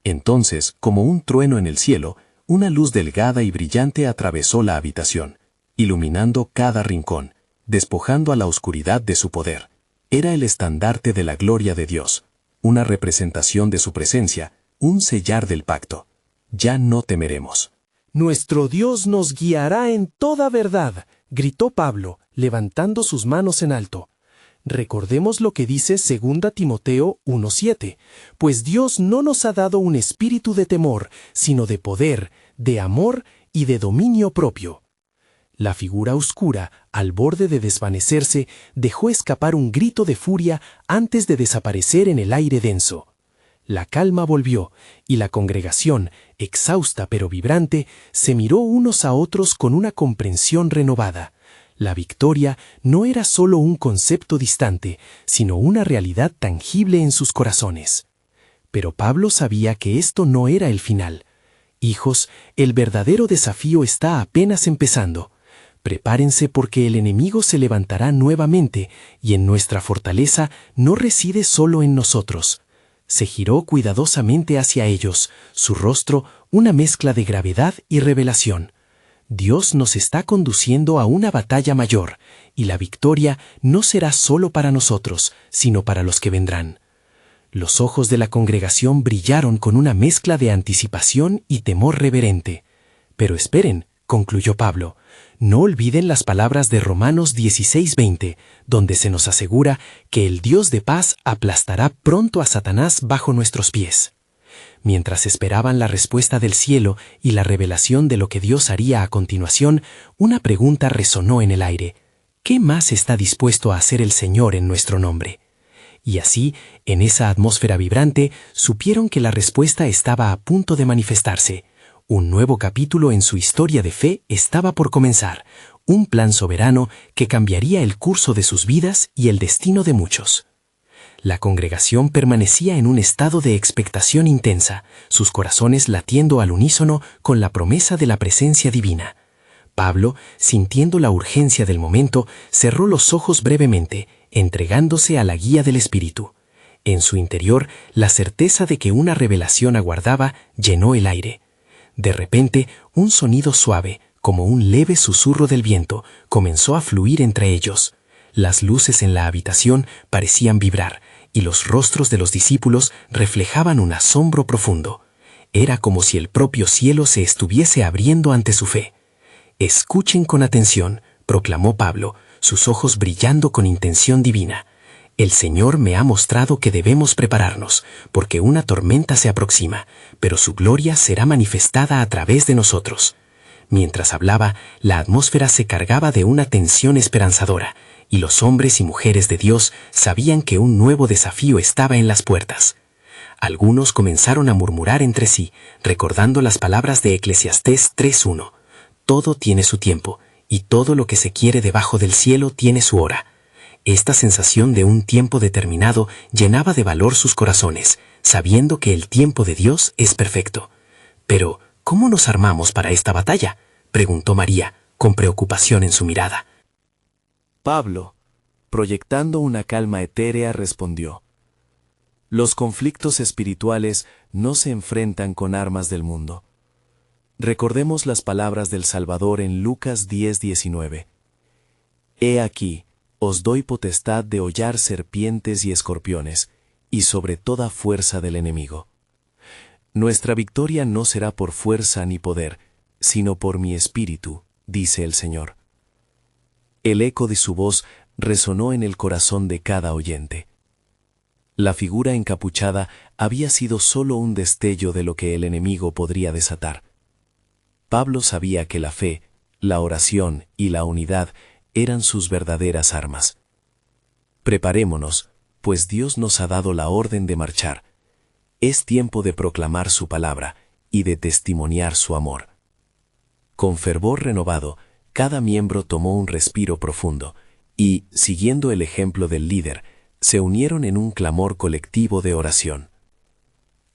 Entonces, como un trueno en el cielo, una luz delgada y brillante atravesó la habitación, iluminando cada rincón, despojando a la oscuridad de su poder, Era el estandarte de la gloria de Dios, una representación de su presencia, un sellar del pacto. Ya no temeremos. Nuestro Dios nos guiará en toda verdad, gritó Pablo, levantando sus manos en alto. Recordemos lo que dice 2 Timoteo 1:7, pues Dios no nos ha dado un espíritu de temor, sino de poder, de amor y de dominio propio. La figura oscura, al borde de desvanecerse, dejó escapar un grito de furia antes de desaparecer en el aire denso. La calma volvió, y la congregación, exhausta pero vibrante, se miró unos a otros con una comprensión renovada. La victoria no era solo un concepto distante, sino una realidad tangible en sus corazones. Pero Pablo sabía que esto no era el final. Hijos, el verdadero desafío está apenas empezando. Prepárense porque el enemigo se levantará nuevamente, y en nuestra fortaleza no reside solo en nosotros. Se giró cuidadosamente hacia ellos, su rostro una mezcla de gravedad y revelación. Dios nos está conduciendo a una batalla mayor, y la victoria no será solo para nosotros, sino para los que vendrán. Los ojos de la congregación brillaron con una mezcla de anticipación y temor reverente. Pero esperen, concluyó Pablo, no olviden las palabras de Romanos 16:20, donde se nos asegura que el Dios de paz aplastará pronto a Satanás bajo nuestros pies. Mientras esperaban la respuesta del cielo y la revelación de lo que Dios haría a continuación, una pregunta resonó en el aire. ¿Qué más está dispuesto a hacer el Señor en nuestro nombre? Y así, en esa atmósfera vibrante, supieron que la respuesta estaba a punto de manifestarse. Un nuevo capítulo en su historia de fe estaba por comenzar, un plan soberano que cambiaría el curso de sus vidas y el destino de muchos. La congregación permanecía en un estado de expectación intensa, sus corazones latiendo al unísono con la promesa de la presencia divina. Pablo, sintiendo la urgencia del momento, cerró los ojos brevemente, entregándose a la guía del Espíritu. En su interior, la certeza de que una revelación aguardaba llenó el aire. De repente, un sonido suave, como un leve susurro del viento, comenzó a fluir entre ellos. Las luces en la habitación parecían vibrar, y los rostros de los discípulos reflejaban un asombro profundo. Era como si el propio cielo se estuviese abriendo ante su fe. «Escuchen con atención», proclamó Pablo, sus ojos brillando con intención divina. «El Señor me ha mostrado que debemos prepararnos, porque una tormenta se aproxima, pero su gloria será manifestada a través de nosotros». Mientras hablaba, la atmósfera se cargaba de una tensión esperanzadora, y los hombres y mujeres de Dios sabían que un nuevo desafío estaba en las puertas. Algunos comenzaron a murmurar entre sí, recordando las palabras de Eclesiastés 3:1. Todo tiene su tiempo, y todo lo que se quiere debajo del cielo tiene su hora. Esta sensación de un tiempo determinado llenaba de valor sus corazones, sabiendo que el tiempo de Dios es perfecto. Pero, ¿cómo nos armamos para esta batalla?, preguntó María, con preocupación en su mirada. Pablo, proyectando una calma etérea, respondió: «Los conflictos espirituales no se enfrentan con armas del mundo. Recordemos las palabras del Salvador en Lucas 10:19. He aquí, os doy potestad de hollar serpientes y escorpiones, y sobre toda fuerza del enemigo. Nuestra victoria no será por fuerza ni poder, sino por mi espíritu, dice el Señor». El eco de su voz resonó en el corazón de cada oyente. La figura encapuchada había sido solo un destello de lo que el enemigo podría desatar. Pablo sabía que la fe, la oración y la unidad eran sus verdaderas armas. Preparémonos, pues Dios nos ha dado la orden de marchar. Es tiempo de proclamar su palabra y de testimoniar su amor. Con fervor renovado, cada miembro tomó un respiro profundo y, siguiendo el ejemplo del líder, se unieron en un clamor colectivo de oración.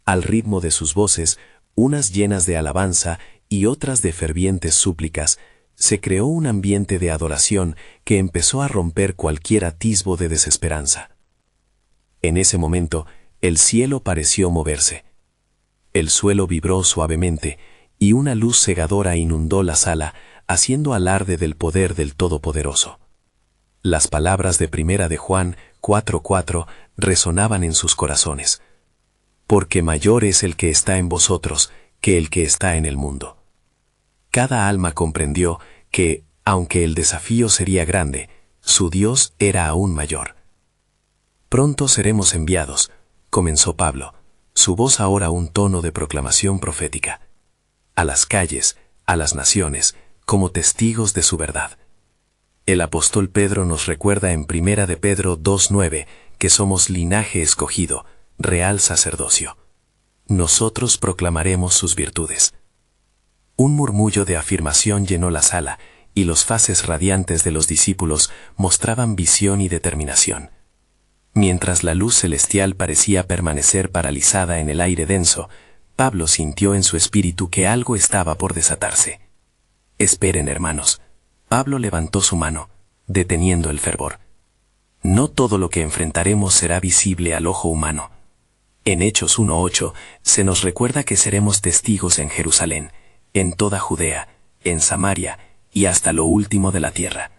Al ritmo de sus voces, unas llenas de alabanza y otras de fervientes súplicas, se creó un ambiente de adoración que empezó a romper cualquier atisbo de desesperanza. En ese momento, el cielo pareció moverse. El suelo vibró suavemente y una luz cegadora inundó la sala, haciendo alarde del poder del Todopoderoso. Las palabras de Primera de Juan 4:4 resonaban en sus corazones. Porque mayor es el que está en vosotros que el que está en el mundo. Cada alma comprendió que, aunque el desafío sería grande, su Dios era aún mayor. Pronto seremos enviados, comenzó Pablo, su voz ahora un tono de proclamación profética, a las calles, a las naciones, como testigos de su verdad. El apóstol Pedro nos recuerda en 1 de Pedro 2:9 que somos linaje escogido, real sacerdocio. Nosotros proclamaremos sus virtudes. Un murmullo de afirmación llenó la sala, y los faces radiantes de los discípulos mostraban visión y determinación. Mientras la luz celestial parecía permanecer paralizada en el aire denso, Pablo sintió en su espíritu que algo estaba por desatarse. Esperen, hermanos. Pablo levantó su mano, deteniendo el fervor. No todo lo que enfrentaremos será visible al ojo humano. En Hechos 1:8 se nos recuerda que seremos testigos en Jerusalén, en toda Judea, en Samaria y hasta lo último de la tierra.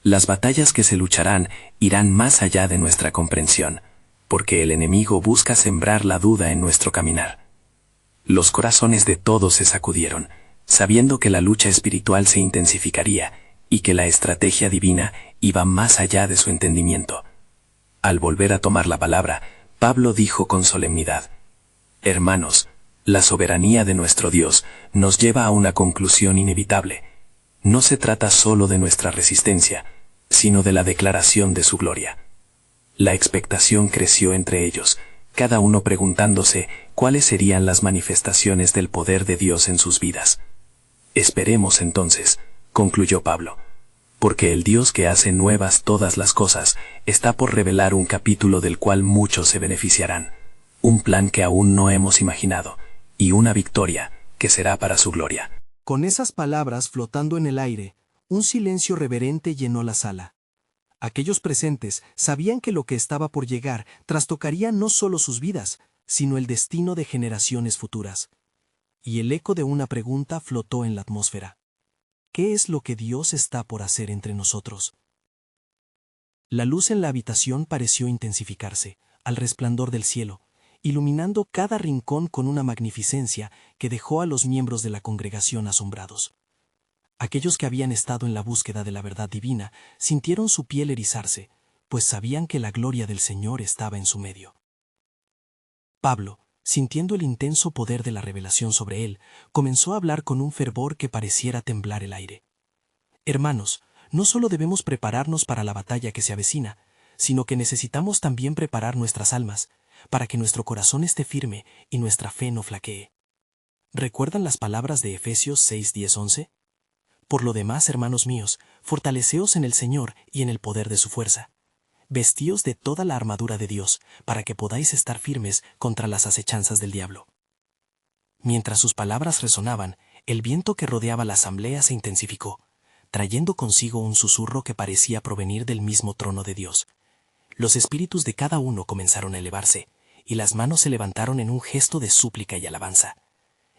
Las batallas que se lucharán irán más allá de nuestra comprensión, porque el enemigo busca sembrar la duda en nuestro caminar. Los corazones de todos se sacudieron, sabiendo que la lucha espiritual se intensificaría y que la estrategia divina iba más allá de su entendimiento. Al volver a tomar la palabra, Pablo dijo con solemnidad: Hermanos, la soberanía de nuestro Dios nos lleva a una conclusión inevitable. No se trata solo de nuestra resistencia, sino de la declaración de su gloria. La expectación creció entre ellos, cada uno preguntándose cuáles serían las manifestaciones del poder de Dios en sus vidas. Esperemos entonces, concluyó Pablo, porque el Dios que hace nuevas todas las cosas está por revelar un capítulo del cual muchos se beneficiarán, un plan que aún no hemos imaginado, y una victoria que será para su gloria. Con esas palabras flotando en el aire, un silencio reverente llenó la sala. Aquellos presentes sabían que lo que estaba por llegar trastocaría no solo sus vidas, sino el destino de generaciones futuras. Y el eco de una pregunta flotó en la atmósfera. ¿Qué es lo que Dios está por hacer entre nosotros? La luz en la habitación pareció intensificarse, al resplandor del cielo, iluminando cada rincón con una magnificencia que dejó a los miembros de la congregación asombrados. Aquellos que habían estado en la búsqueda de la verdad divina sintieron su piel erizarse, pues sabían que la gloria del Señor estaba en su medio. Pablo, sintiendo el intenso poder de la revelación sobre él, comenzó a hablar con un fervor que pareciera temblar el aire. Hermanos, no solo debemos prepararnos para la batalla que se avecina, sino que necesitamos también preparar nuestras almas, para que nuestro corazón esté firme y nuestra fe no flaquee. ¿Recuerdan las palabras de Efesios 6:10-11? Por lo demás, hermanos míos, fortaleceos en el Señor y en el poder de su fuerza. Vestíos de toda la armadura de Dios, para que podáis estar firmes contra las acechanzas del diablo. Mientras sus palabras resonaban, el viento que rodeaba la asamblea se intensificó, trayendo consigo un susurro que parecía provenir del mismo trono de Dios. Los espíritus de cada uno comenzaron a elevarse, y las manos se levantaron en un gesto de súplica y alabanza.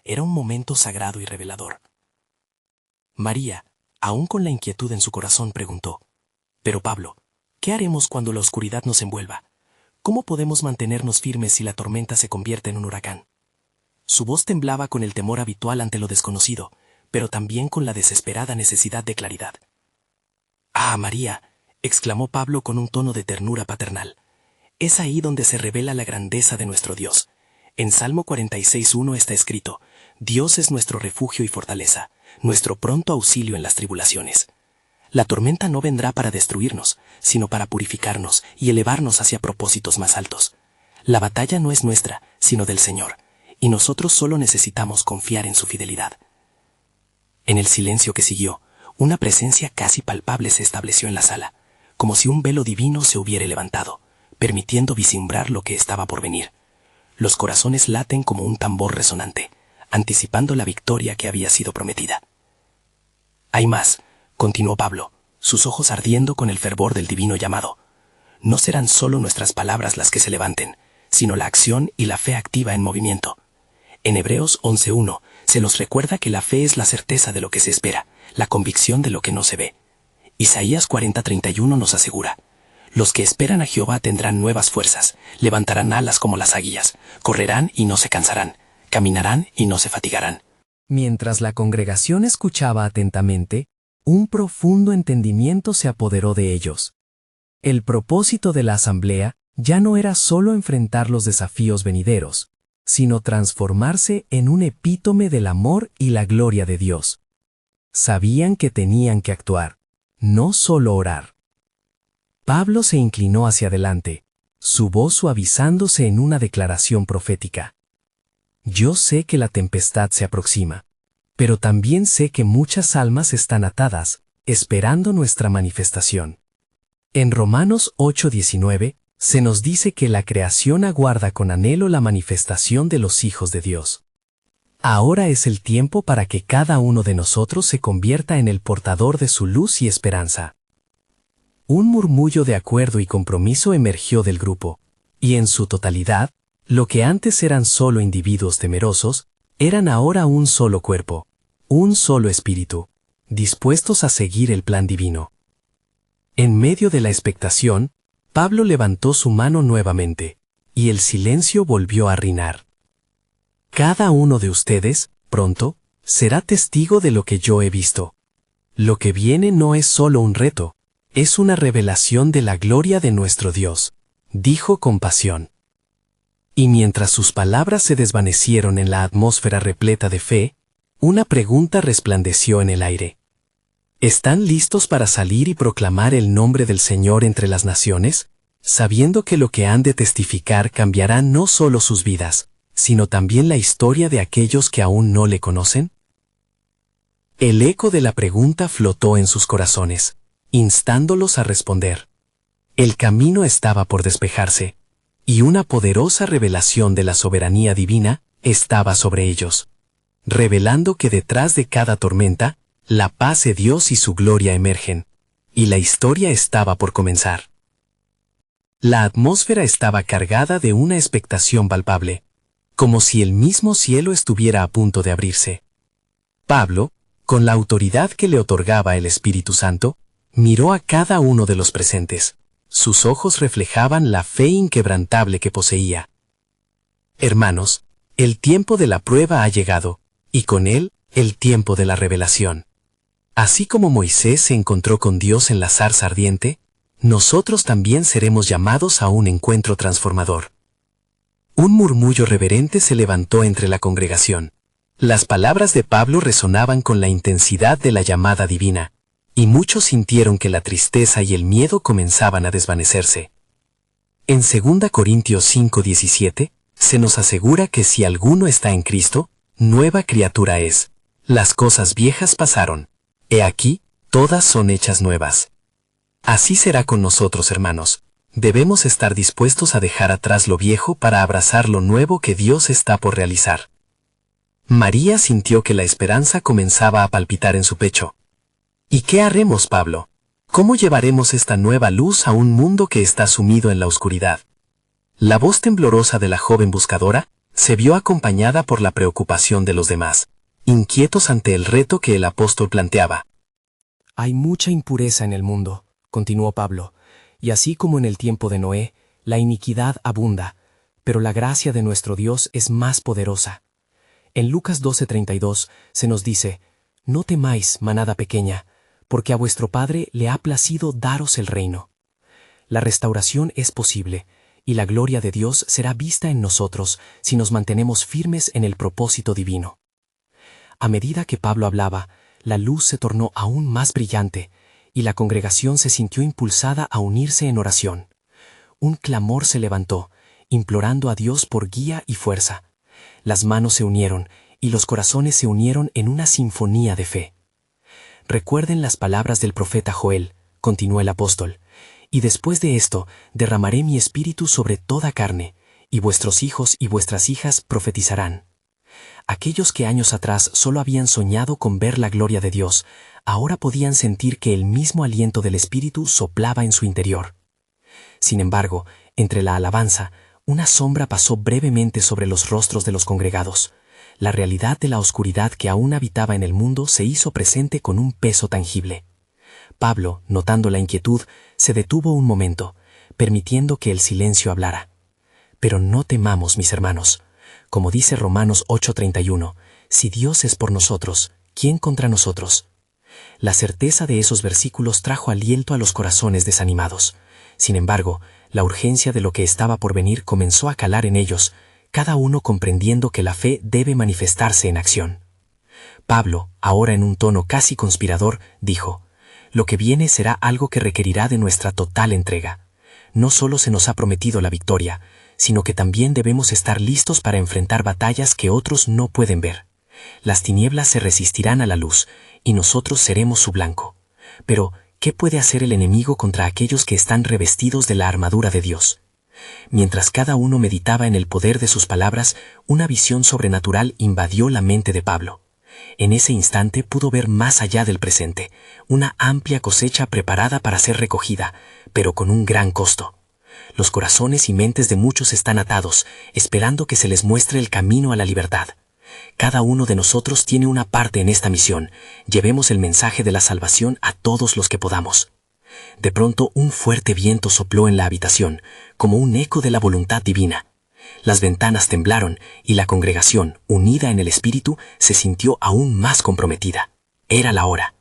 Era un momento sagrado y revelador. María, aún con la inquietud en su corazón, preguntó: «Pero Pablo, ¿qué haremos cuando la oscuridad nos envuelva? ¿Cómo podemos mantenernos firmes si la tormenta se convierte en un huracán?» Su voz temblaba con el temor habitual ante lo desconocido, pero también con la desesperada necesidad de claridad. «Ah, María», exclamó Pablo con un tono de ternura paternal, «es ahí donde se revela la grandeza de nuestro Dios. En Salmo 46:1 está escrito: Dios es nuestro refugio y fortaleza, nuestro pronto auxilio en las tribulaciones. La tormenta no vendrá para destruirnos, sino para purificarnos y elevarnos hacia propósitos más altos. La batalla no es nuestra, sino del Señor, y nosotros solo necesitamos confiar en su fidelidad». En el silencio que siguió, una presencia casi palpable se estableció en la sala, como si un velo divino se hubiera levantado, permitiendo vislumbrar lo que estaba por venir. Los corazones laten como un tambor resonante, anticipando la victoria que había sido prometida. «Hay más», continuó Pablo, sus ojos ardiendo con el fervor del divino llamado. «No serán solo nuestras palabras las que se levanten, sino la acción y la fe activa en movimiento. En Hebreos 11:1 se nos recuerda que la fe es la certeza de lo que se espera, la convicción de lo que no se ve. Isaías 40:31 nos asegura: Los que esperan a Jehová tendrán nuevas fuerzas, levantarán alas como las águilas, correrán y no se cansarán, caminarán y no se fatigarán. Mientras la congregación escuchaba atentamente, un profundo entendimiento se apoderó de ellos. El propósito de la asamblea ya no era solo enfrentar los desafíos venideros, sino transformarse en un epítome del amor y la gloria de Dios. Sabían que tenían que actuar, no solo orar. Pablo se inclinó hacia adelante, su voz suavizándose en una declaración profética. Yo sé que la tempestad se aproxima, pero también sé que muchas almas están atadas, esperando nuestra manifestación. En Romanos 8:19, se nos dice que la creación aguarda con anhelo la manifestación de los hijos de Dios. Ahora es el tiempo para que cada uno de nosotros se convierta en el portador de su luz y esperanza. Un murmullo de acuerdo y compromiso emergió del grupo, y en su totalidad, lo que antes eran solo individuos temerosos, eran ahora un solo cuerpo, un solo espíritu, dispuestos a seguir el plan divino. En medio de la expectación, Pablo levantó su mano nuevamente, y el silencio volvió a reinar. Cada uno de ustedes, pronto, será testigo de lo que yo he visto. Lo que viene no es solo un reto, es una revelación de la gloria de nuestro Dios, dijo con pasión. Y mientras sus palabras se desvanecieron en la atmósfera repleta de fe, una pregunta resplandeció en el aire. ¿Están listos para salir y proclamar el nombre del Señor entre las naciones, sabiendo que lo que han de testificar cambiará no solo sus vidas, sino también la historia de aquellos que aún no le conocen? El eco de la pregunta flotó en sus corazones, instándolos a responder. El camino estaba por despejarse, y una poderosa revelación de la soberanía divina estaba sobre ellos, revelando que detrás de cada tormenta, la paz de Dios y su gloria emergen, y la historia estaba por comenzar. La atmósfera estaba cargada de una expectación palpable, como si el mismo cielo estuviera a punto de abrirse. Pablo, con la autoridad que le otorgaba el Espíritu Santo, miró a cada uno de los presentes. Sus ojos reflejaban la fe inquebrantable que poseía. Hermanos, el tiempo de la prueba ha llegado, y con él, el tiempo de la revelación. Así como Moisés se encontró con Dios en la zarza ardiente, nosotros también seremos llamados a un encuentro transformador. Un murmullo reverente se levantó entre la congregación. Las palabras de Pablo resonaban con la intensidad de la llamada divina, y muchos sintieron que la tristeza y el miedo comenzaban a desvanecerse. En 2 Corintios 5:17, se nos asegura que si alguno está en Cristo, nueva criatura es. Las cosas viejas pasaron. He aquí, todas son hechas nuevas. Así será con nosotros, hermanos. Debemos estar dispuestos a dejar atrás lo viejo para abrazar lo nuevo que Dios está por realizar. María sintió que la esperanza comenzaba a palpitar en su pecho. ¿Y qué haremos, Pablo? ¿Cómo llevaremos esta nueva luz a un mundo que está sumido en la oscuridad? La voz temblorosa de la joven buscadora se vio acompañada por la preocupación de los demás, inquietos ante el reto que el apóstol planteaba. Hay mucha impureza en el mundo, continuó Pablo, y así como en el tiempo de Noé, la iniquidad abunda, pero la gracia de nuestro Dios es más poderosa. En Lucas 12:32 se nos dice, «No temáis, manada pequeña, porque a vuestro Padre le ha placido daros el reino». La restauración es posible, y la gloria de Dios será vista en nosotros si nos mantenemos firmes en el propósito divino. A medida que Pablo hablaba, la luz se tornó aún más brillante, y la congregación se sintió impulsada a unirse en oración. Un clamor se levantó, implorando a Dios por guía y fuerza. Las manos se unieron, y los corazones se unieron en una sinfonía de fe. Recuerden las palabras del profeta Joel, continuó el apóstol, y después de esto derramaré mi espíritu sobre toda carne, y vuestros hijos y vuestras hijas profetizarán. Aquellos que años atrás solo habían soñado con ver la gloria de Dios, ahora podían sentir que el mismo aliento del Espíritu soplaba en su interior. Sin embargo, entre la alabanza, una sombra pasó brevemente sobre los rostros de los congregados. La realidad de la oscuridad que aún habitaba en el mundo se hizo presente con un peso tangible. Pablo, notando la inquietud, se detuvo un momento, permitiendo que el silencio hablara. Pero no temamos, mis hermanos. Como dice Romanos 8:31, si Dios es por nosotros, ¿quién contra nosotros? La certeza de esos versículos trajo aliento a los corazones desanimados. Sin embargo, la urgencia de lo que estaba por venir comenzó a calar en ellos, cada uno comprendiendo que la fe debe manifestarse en acción. Pablo, ahora en un tono casi conspirador, dijo: lo que viene será algo que requerirá de nuestra total entrega. No solo se nos ha prometido la victoria, sino que también debemos estar listos para enfrentar batallas que otros no pueden ver. Las tinieblas se resistirán a la luz, y nosotros seremos su blanco. Pero, ¿qué puede hacer el enemigo contra aquellos que están revestidos de la armadura de Dios? Mientras cada uno meditaba en el poder de sus palabras, una visión sobrenatural invadió la mente de Pablo. En ese instante pudo ver más allá del presente, una amplia cosecha preparada para ser recogida, pero con un gran costo. Los corazones y mentes de muchos están atados, esperando que se les muestre el camino a la libertad. Cada uno de nosotros tiene una parte en esta misión. Llevemos el mensaje de la salvación a todos los que podamos. De pronto, un fuerte viento sopló en la habitación, como un eco de la voluntad divina. Las ventanas temblaron y la congregación, unida en el espíritu, se sintió aún más comprometida. Era la hora.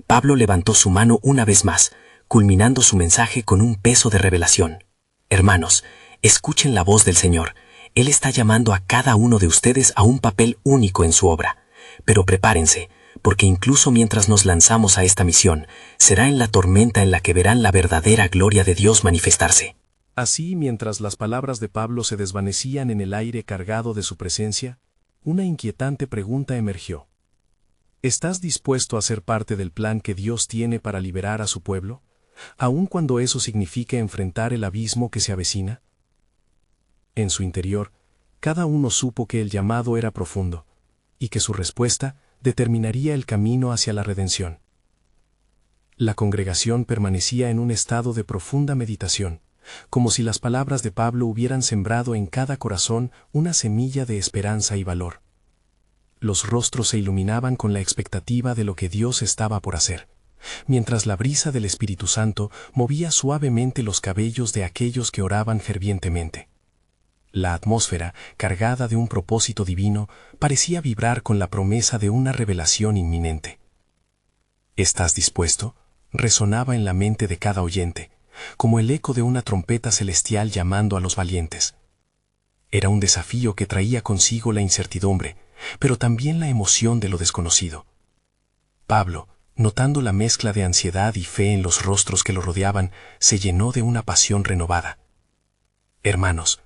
Pablo levantó su mano una vez más, culminando su mensaje con un peso de revelación. Hermanos, escuchen la voz del Señor. Él está llamando a cada uno de ustedes a un papel único en su obra. Pero prepárense, porque incluso mientras nos lanzamos a esta misión, será en la tormenta en la que verán la verdadera gloria de Dios manifestarse. Así, mientras las palabras de Pablo se desvanecían en el aire cargado de su presencia, una inquietante pregunta emergió. ¿Estás dispuesto a ser parte del plan que Dios tiene para liberar a su pueblo, aun cuando eso signifique enfrentar el abismo que se avecina? En su interior, cada uno supo que el llamado era profundo, y que su respuesta determinaría el camino hacia la redención. La congregación permanecía en un estado de profunda meditación, como si las palabras de Pablo hubieran sembrado en cada corazón una semilla de esperanza y valor. Los rostros se iluminaban con la expectativa de lo que Dios estaba por hacer, mientras la brisa del Espíritu Santo movía suavemente los cabellos de aquellos que oraban fervientemente. La atmósfera, cargada de un propósito divino, parecía vibrar con la promesa de una revelación inminente. ¿Estás dispuesto?, resonaba en la mente de cada oyente, como el eco de una trompeta celestial llamando a los valientes. Era un desafío que traía consigo la incertidumbre, pero también la emoción de lo desconocido. Pablo, notando la mezcla de ansiedad y fe en los rostros que lo rodeaban, se llenó de una pasión renovada. Hermanos,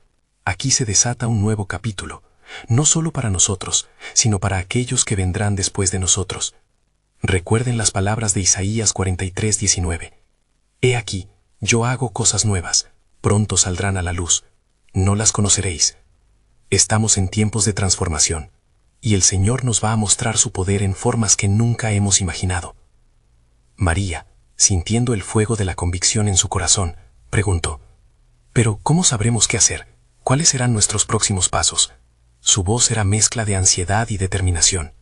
aquí se desata un nuevo capítulo, no solo para nosotros, sino para aquellos que vendrán después de nosotros. Recuerden las palabras de Isaías 43:19. He aquí, yo hago cosas nuevas, pronto saldrán a la luz, no las conoceréis. Estamos en tiempos de transformación, y el Señor nos va a mostrar su poder en formas que nunca hemos imaginado. María, sintiendo el fuego de la convicción en su corazón, preguntó: ¿pero cómo sabremos qué hacer? ¿Cuáles serán nuestros próximos pasos? Su voz era mezcla de ansiedad y determinación.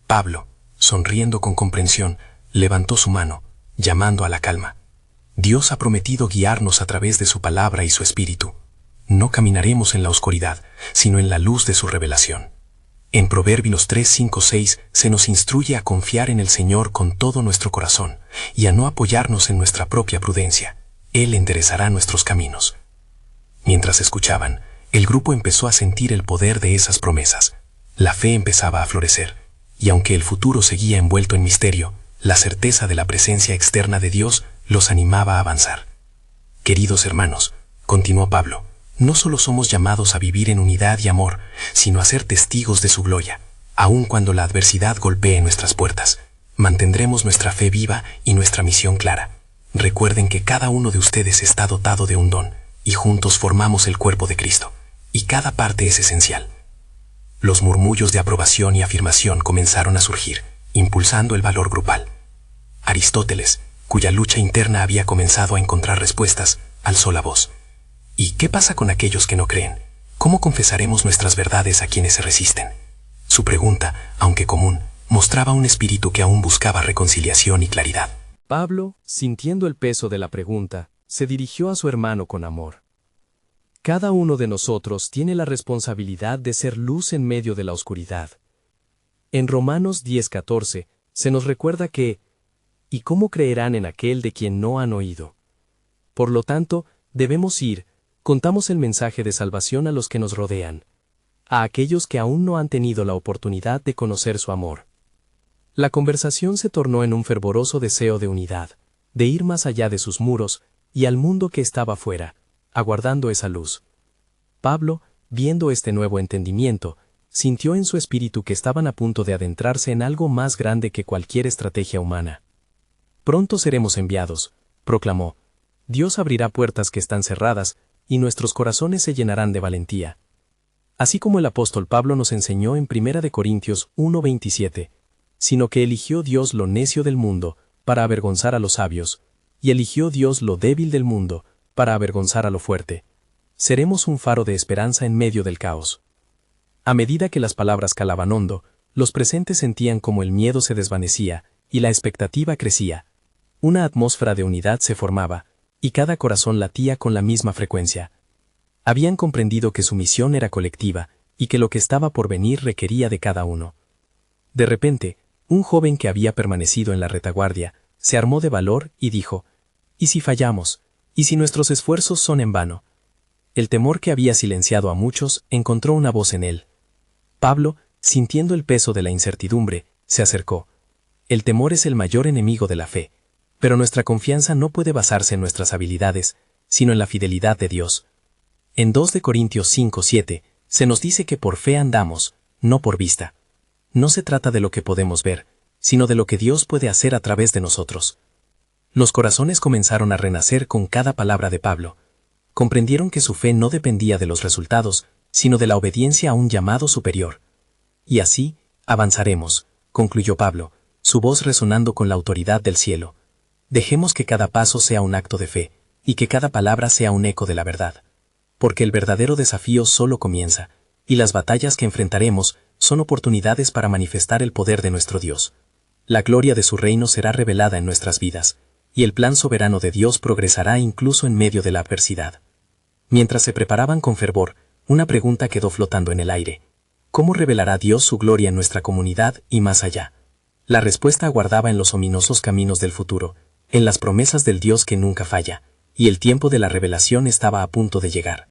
Pablo, sonriendo con comprensión, levantó su mano, llamando a la calma. Dios ha prometido guiarnos a través de su palabra y su espíritu. No caminaremos en la oscuridad, sino en la luz de su revelación. En Proverbios 3:5-6 se nos instruye a confiar en el Señor con todo nuestro corazón y a no apoyarnos en nuestra propia prudencia. Él enderezará nuestros caminos. Mientras escuchaban, el grupo empezó a sentir el poder de esas promesas. La fe empezaba a florecer, y aunque el futuro seguía envuelto en misterio, la certeza de la presencia externa de Dios los animaba a avanzar. Queridos hermanos, continuó Pablo, no solo somos llamados a vivir en unidad y amor, sino a ser testigos de su gloria, aun cuando la adversidad golpee nuestras puertas. Mantendremos nuestra fe viva y nuestra misión clara. Recuerden que cada uno de ustedes está dotado de un don, y juntos formamos el cuerpo de Cristo, y cada parte es esencial. Los murmullos de aprobación y afirmación comenzaron a surgir, impulsando el valor grupal. Aristóteles, cuya lucha interna había comenzado a encontrar respuestas, alzó la voz. ¿Y qué pasa con aquellos que no creen? ¿Cómo confesaremos nuestras verdades a quienes se resisten? Su pregunta, aunque común, mostraba un espíritu que aún buscaba reconciliación y claridad. Pablo, sintiendo el peso de la pregunta, se dirigió a su hermano con amor. Cada uno de nosotros tiene la responsabilidad de ser luz en medio de la oscuridad. En Romanos 10:14 se nos recuerda que, ¿y cómo creerán en aquel de quien no han oído? Por lo tanto, debemos ir, contamos el mensaje de salvación a los que nos rodean, a aquellos que aún no han tenido la oportunidad de conocer su amor. La conversación se tornó en un fervoroso deseo de unidad, de ir más allá de sus muros y al mundo que estaba fuera, aguardando esa luz. Pablo, viendo este nuevo entendimiento, sintió en su espíritu que estaban a punto de adentrarse en algo más grande que cualquier estrategia humana. Pronto seremos enviados, proclamó. Dios abrirá puertas que están cerradas, y nuestros corazones se llenarán de valentía. Así como el apóstol Pablo nos enseñó en 1 Corintios 1:27, sino que eligió Dios lo necio del mundo para avergonzar a los sabios, y eligió Dios lo débil del mundo para avergonzar a lo fuerte. Seremos un faro de esperanza en medio del caos. A medida que las palabras calaban hondo, los presentes sentían como el miedo se desvanecía y la expectativa crecía. Una atmósfera de unidad se formaba, y cada corazón latía con la misma frecuencia. Habían comprendido que su misión era colectiva y que lo que estaba por venir requería de cada uno. De repente, un joven que había permanecido en la retaguardia se armó de valor y dijo: ¿y si fallamos? ¿Y si nuestros esfuerzos son en vano? El temor que había silenciado a muchos encontró una voz en él. Pablo, sintiendo el peso de la incertidumbre, se acercó. El temor es el mayor enemigo de la fe, pero nuestra confianza no puede basarse en nuestras habilidades, sino en la fidelidad de Dios. En 2 Corintios 5:7 se nos dice que por fe andamos, no por vista. No se trata de lo que podemos ver, sino de lo que Dios puede hacer a través de nosotros. Los corazones comenzaron a renacer con cada palabra de Pablo. Comprendieron que su fe no dependía de los resultados, sino de la obediencia a un llamado superior. Y así, avanzaremos, concluyó Pablo, su voz resonando con la autoridad del cielo. Dejemos que cada paso sea un acto de fe, y que cada palabra sea un eco de la verdad. Porque el verdadero desafío solo comienza, y las batallas que enfrentaremos son oportunidades para manifestar el poder de nuestro Dios. La gloria de su reino será revelada en nuestras vidas, y el plan soberano de Dios progresará incluso en medio de la adversidad. Mientras se preparaban con fervor, una pregunta quedó flotando en el aire. ¿Cómo revelará Dios su gloria en nuestra comunidad y más allá? La respuesta aguardaba en los ominosos caminos del futuro, en las promesas del Dios que nunca falla, y el tiempo de la revelación estaba a punto de llegar.